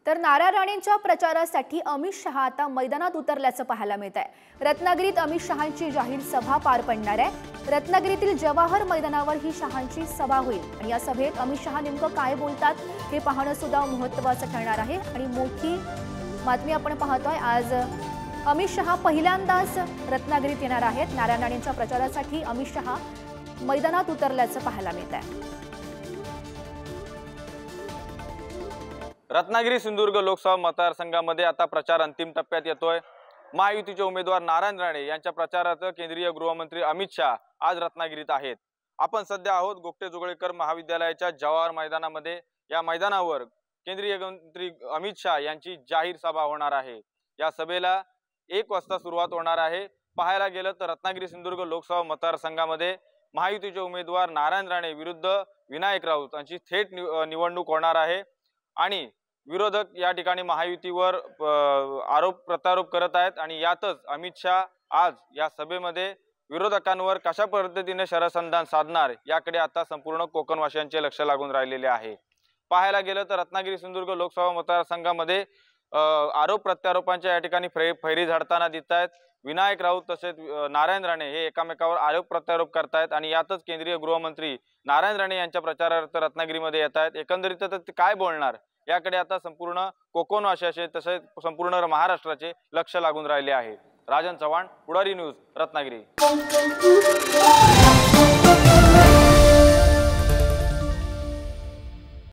तर नारायण राणेंच्या प्रचारासाठी अमित शहा आता मैदानात उतरल्याचं पाहायला मिळत आहे। रत्नागिरीत अमित शहांची जाहीर सभा पार पडणार आहे। रत्नागिरीतील जवाहर मैदानावर ही शहांची सभा होईल आणि या सभेत अमित शहा नेमकं काय बोलतात हे पाहणं सुद्धा महत्त्वाचं ठरणार आहे। आणि मोठी बातमी आपण पाहतोय, आज अमित शहा पहिल्यांदाच रत्नागिरीत येणार आहेत। नारायण राणेंच्या प्रचारासाठी अमित शहा मैदानात उतरल्याचं पाहायला मिळत आहे। रत्नागिरी सिंधुदुर्ग लोकसभा मतदारसंघामध्ये आता प्रचार अंतिम टप्प्यात येतोय। महायुतीचे उमेदवार नारायण राणे यांच्या प्रचारार्थ केंद्रीय गृहमंत्री अमित शहा आज रत्नागिरीत आहेत। आपण सध्या आहोत गोगटे जोगळेकर महाविद्यालयाच्या जवाहर मैदानामध्ये। या मैदानावर केंद्रीय मंत्री अमित शहा यांची जाहीर सभा होणार आहे। या सभेला 1 वाजता सुरुवात होणार आहे। पाहायला गेलं तर रत्नागिरी सिंधुदुर्ग लोकसभा मतदारसंघामध्ये महायुतीचे उमेदवार नारायण राणे विरुद्ध विनायक राऊत यांची थेट निवडणूक होणार आहे आणि विरोधक या ठिकाणी महायुतीवर आरोप प्रत्यारोप करत आहेत। आणि यातच अमित शहा आज या सभेमध्ये विरोधकांवर कशा पद्धतीने शरसंधान साधणार याकडे आता संपूर्ण कोकणवासियांचे लक्ष लागून राहिलेले आहे। पाहायला गेलं तर रत्नागिरी सिंधुदुर्ग लोकसभा मतदारसंघामध्ये आरोप प्रत्यारोपांच्या या ठिकाणी फैरी झाडताना दिसत आहेत। विनायक राऊत तसेच नारायण राणे हे एकमेकावर आरोप प्रत्यारोप करतायत आणि यातच केंद्रीय गृहमंत्री नारायण राणे यांच्या प्रचारार्थ रत्नागिरीमध्ये येत आहेत। एकंदरीत ते काय बोलणार याकडे आता संपूर्ण कोकणवासियाचे तसेच संपूर्ण महाराष्ट्राचे लक्ष लागून राहिले आहे। राजन चव्हाण, पुढारी न्यूज, रत्नागिरी।